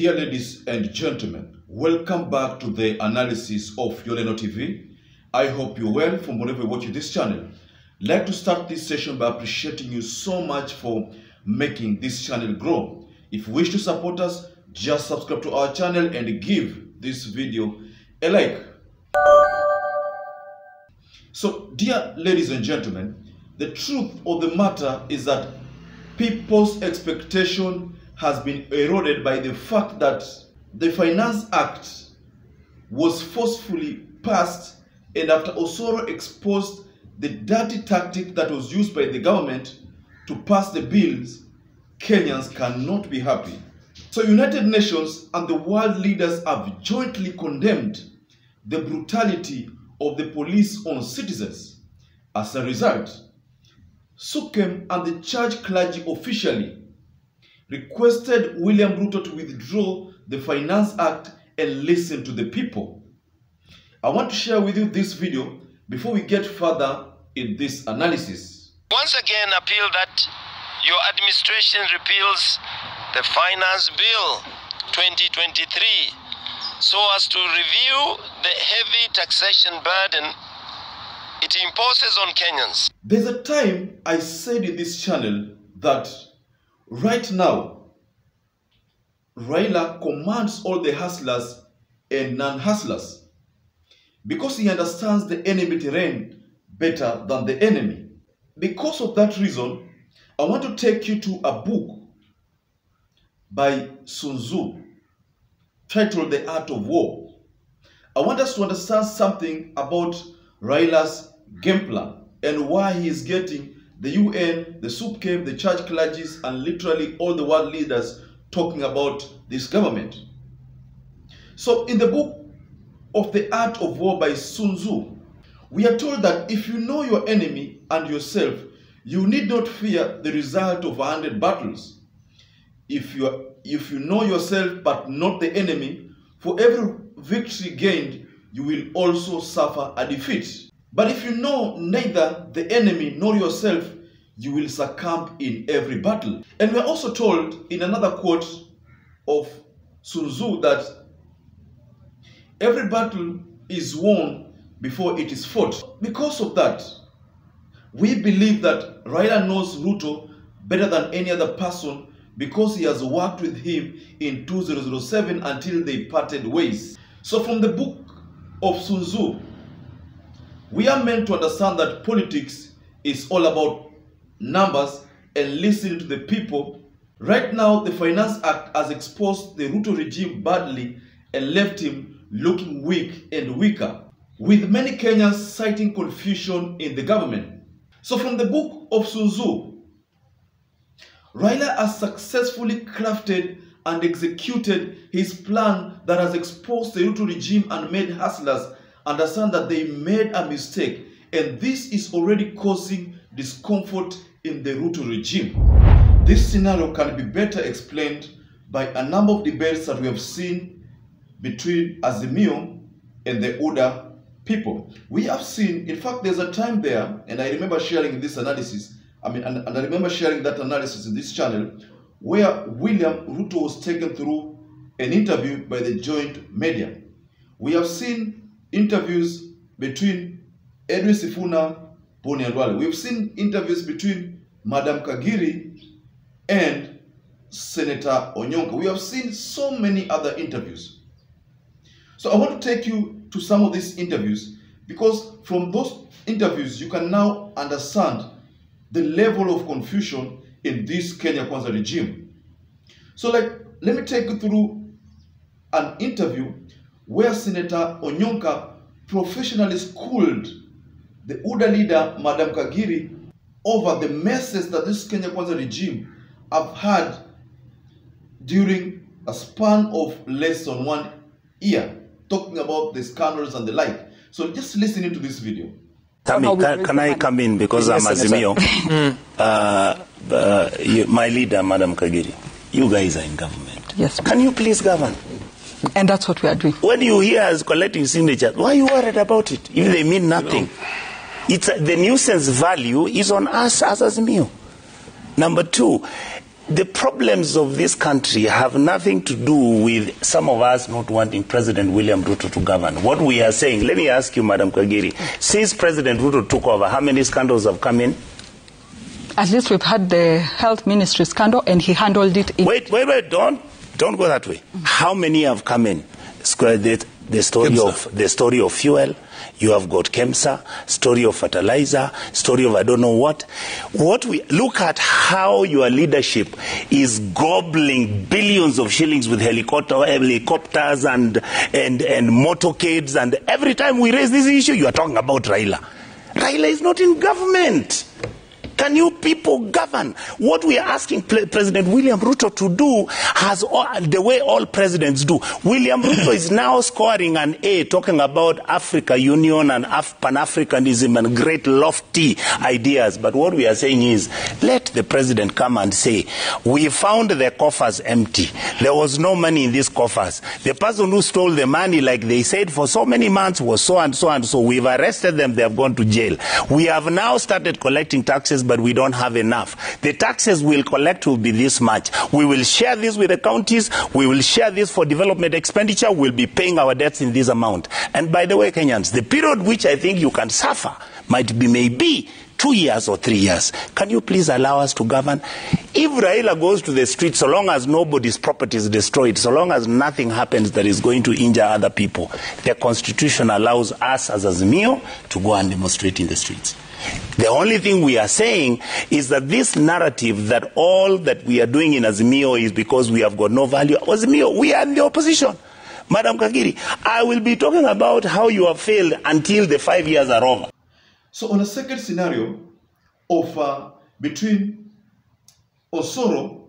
Dear ladies and gentlemen, welcome back to the analysis of YOLENO TV. I hope you're well from wherever you're watching this channel. I'd like to start this session by appreciating you so much for making this channel grow. If you wish to support us, just subscribe to our channel and give this video a like. So, dear ladies and gentlemen, the truth of the matter is that people's expectation has been eroded by the fact that the Finance Act was forcefully passed, and after Osoro exposed the dirty tactic that was used by the government to pass the bills, Kenyans cannot be happy. So United Nations and the world leaders have jointly condemned the brutality of the police on citizens. As a result, SUPKEM and the church clergy officially requested William Ruto to withdraw the Finance Act and listen to the people. I want to share with you this video before we get further in this analysis. Once again appeal that your administration repeals the Finance Bill 2023 so as to review the heavy taxation burden it imposes on Kenyans. There's a time I said in this channel that right now, RAILA commands all the hustlers and non-hustlers because he understands the enemy terrain better than the enemy. Because of that reason, I want to take you to a book by Sun Tzu titled The Art of War. I want us to understand something about RAILA's game plan and why he is getting the UN, the SUPKEM, the church clergies, and literally all the world leaders talking about this government. So in the book of The Art of War by Sun Tzu, we are told that if you know your enemy and yourself, you need not fear the result of 100 battles. If you know yourself but not the enemy, for every victory gained, you will also suffer a defeat. But if you know neither the enemy nor yourself, you will succumb in every battle. And we are also told in another quote of Sun Tzu that every battle is won before it is fought. Because of that, we believe that RAILA knows Ruto better than any other person because he has worked with him in 2007 until they parted ways. So from the book of Sun Tzu, we are meant to understand that politics is all about numbers and listening to the people. Right now, the Finance Act has exposed the Ruto regime badly and left him looking weak and weaker, with many Kenyans citing confusion in the government. So from the book of Sun Tzu, RAILA has successfully crafted and executed his plan that has exposed the Ruto regime and made hustlers understand that they made a mistake, and this is already causing discomfort in the Ruto regime. This scenario can be better explained by a number of debates that we have seen between Azimio and the UDA people. We have seen, in fact, there's a time there, and I remember sharing this analysis, and I remember sharing that analysis in this channel, where William Ruto was taken through an interview by the joint media. We have seen interviews between Edwin Sifuna, Boni and Wale. We've seen interviews between Madam Kagiri and Senator Onyonka. We have seen so many other interviews. So I want to take you to some of these interviews because from those interviews you can now understand the level of confusion in this Kenya Kwanza regime. So let me take you through an interview where Senator Onyonka professionally schooled the UDA leader, Madam Kagiri, over the messes that this Kenya Kwanza regime have had during a span of less than 1 year, talking about the scandals and the like. So just listen to this video. Can I come in because I'm Azimio? My leader, Madam Kagiri, you guys are in government. Yes. Can you please govern? And that's what we are doing. When you hear us collecting signatures, why are you worried about it? If they mean nothing. It's the nuisance value is on us as Azimio. Number two, the problems of this country have nothing to do with some of us not wanting President William Ruto to govern. What we are saying, let me ask you, Madam Kagiri, since President Ruto took over, how many scandals have come in? At least we've had the health ministry scandal, and he handled it. Wait, don't go that way. How many have come in? The story of fuel. You have got KEMSA, story of fertilizer, story of I don't know what. We look at how your leadership is gobbling billions of shillings with helicopters and motorcades, and every time we raise this issue, you are talking about RAILA. RAILA is not in government. Can you people govern? What we are asking President William Ruto to do the way all presidents do. William Ruto is now scoring an A, talking about Africa Union and Pan-Africanism and great lofty ideas. But what we are saying is, let the president come and say, we found the coffers empty. There was no money in these coffers. The person who stole the money, like they said, for so many months was so and so and so. We've arrested them. They have gone to jail. We have now started collecting taxes, but we don't have enough. The taxes we'll collect will be this much. We will share this with the counties. We will share this for development expenditure. We'll be paying our debts in this amount. And by the way, Kenyans, the period which I think you can suffer might be maybe 2 years or 3 years. Can you please allow us to govern? If RAILA goes to the street, so long as nobody's property is destroyed, so long as nothing happens that is going to injure other people, the Constitution allows us as Azimio to go and demonstrate in the streets. The only thing we are saying is that this narrative that all that we are doing in Azimio is because we have got no value. Azimio, we are in the opposition. Madam Kagiri, I will be talking about how you have failed until the 5 years are over. So on a second scenario of between Osoro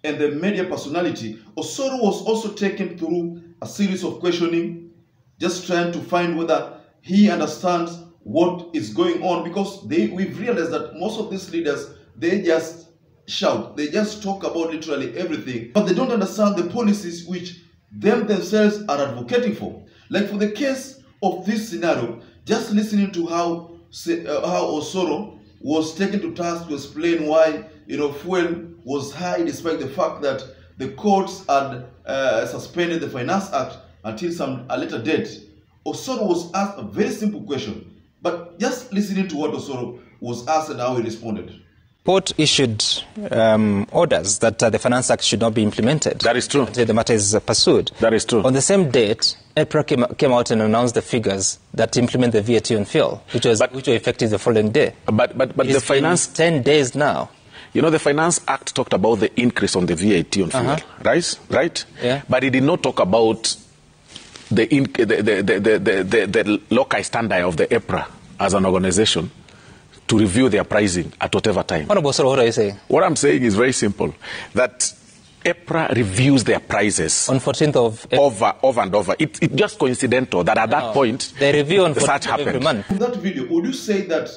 and the media personality, Osoro was also taken through a series of questioning, just trying to find whether he understands what is going on, because we've realized that most of these leaders, they just shout, they just talk about literally everything, but they don't understand the policies which themselves are advocating for. Like for the case of this scenario, just listening to how Osoro was taken to task to explain why fuel was high, despite the fact that the courts had suspended the Finance Act until a later date. Osoro was asked a very simple question. But just listening to what Osoro was asked and how he responded. Port issued orders that the Finance Act should not be implemented. That is true. Until the matter is pursued. That is true. On the same date, EPRA came out and announced the figures that implement the VAT on fuel, which were effective the following day. But the finance... 10 days now. You know, the Finance Act talked about the increase on the VAT on fuel, right? Yeah. But it did not talk about the local standard of the EPRA as an organization to review their pricing at whatever time. What are you saying? What I'm saying is very simple, that EPRA reviews their prices on 14th of April. Over and over. It's just coincidental that at that point they review on 14th of every month. In that video, would you say that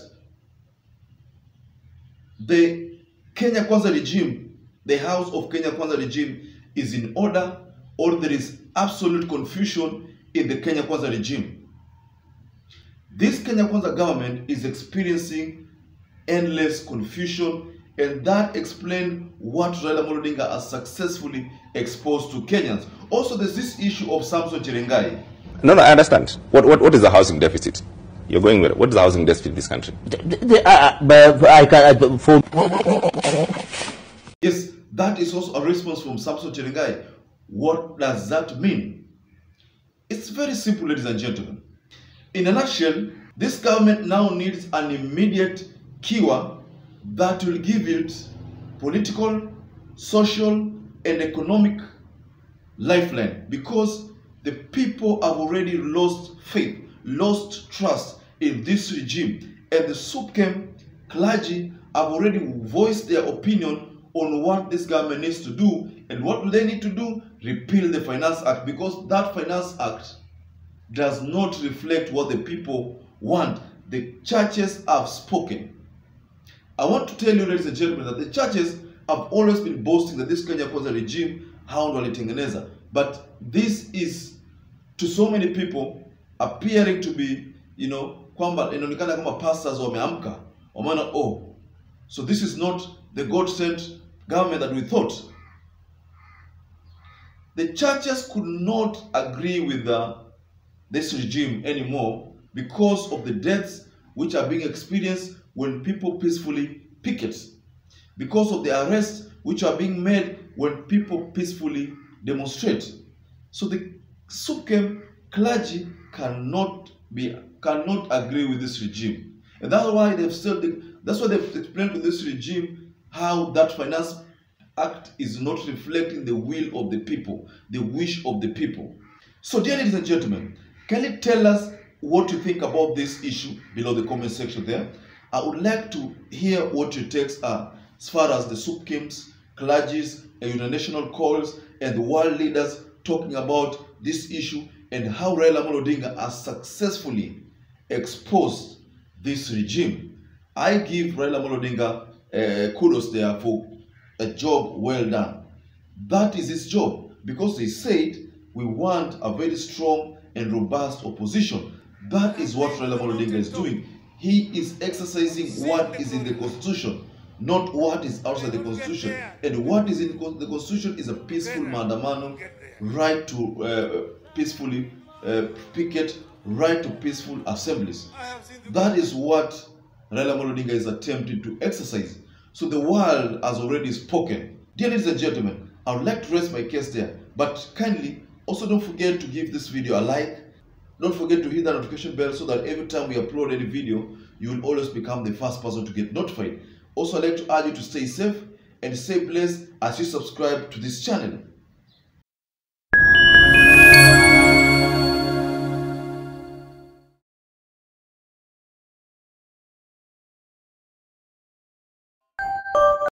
the Kenya Kwanza regime, the House of Kenya Kwanza regime, is in order, or there is absolute confusion in the Kenya Kwanza regime? This Kenya Kwanza government is experiencing endless confusion, and that explains what Raila Odinga has successfully exposed to Kenyans. Also, there's this issue of Samson Cherengai. No, I understand. What is the housing deficit? You're going with it. What is the housing deficit in this country? Yes, that is also a response from Samson Cherengai. What does that mean? It's very simple, ladies and gentlemen. In a nutshell, this government now needs an immediate cure that will give it political, social, and economic lifeline, because the people have already lost faith, lost trust in this regime, and the SUPKEM clergy have already voiced their opinion on what this government needs to do. And what do they need to do? Repeal the Finance Act, because that Finance Act does not reflect what the people want. The churches have spoken. I want to tell you, ladies and gentlemen, that the churches have always been boasting that this Kenya Kwanza regime hound walitengeneza. But this is, to so many people, appearing to be, kwamba inaonekana kama pastors wameamka, wameona, oh, so this is not the God-sent government that we thought. The churches could not agree with this regime anymore because of the deaths which are being experienced when people peacefully picket, because of the arrests which are being made when people peacefully demonstrate. So the SUPKEM clergy cannot agree with this regime, and that's why they've explained to this regime how that Finance Act is not reflecting the will of the people, the wish of the people. So, dear ladies and gentlemen, can you tell us what you think about this issue below the comment section there? I would like to hear what your takes are as far as the SUPKEMs, clergies, and international calls, and the world leaders talking about this issue and how Raila Amolo Odinga has successfully exposed this regime. I give Raila Amolo Odinga kudos there for a job well done. That is his job, because they said we want a very strong and robust opposition. That is what Raila Amolo Odinga is doing. He is exercising what is in the Constitution, not what is outside the Constitution. And what is in the Constitution is a peaceful maandamano, right to peacefully picket, right to peaceful assemblies. That is what Raila Amolo Odinga is attempting to exercise. So the world has already spoken. Dear ladies and gentlemen, I would like to rest my case there, but kindly also don't forget to give this video a like. Don't forget to hit that notification bell so that every time we upload any video, you will always become the first person to get notified. Also, I'd like to urge you to stay safe and stay blessed as you subscribe to this channel.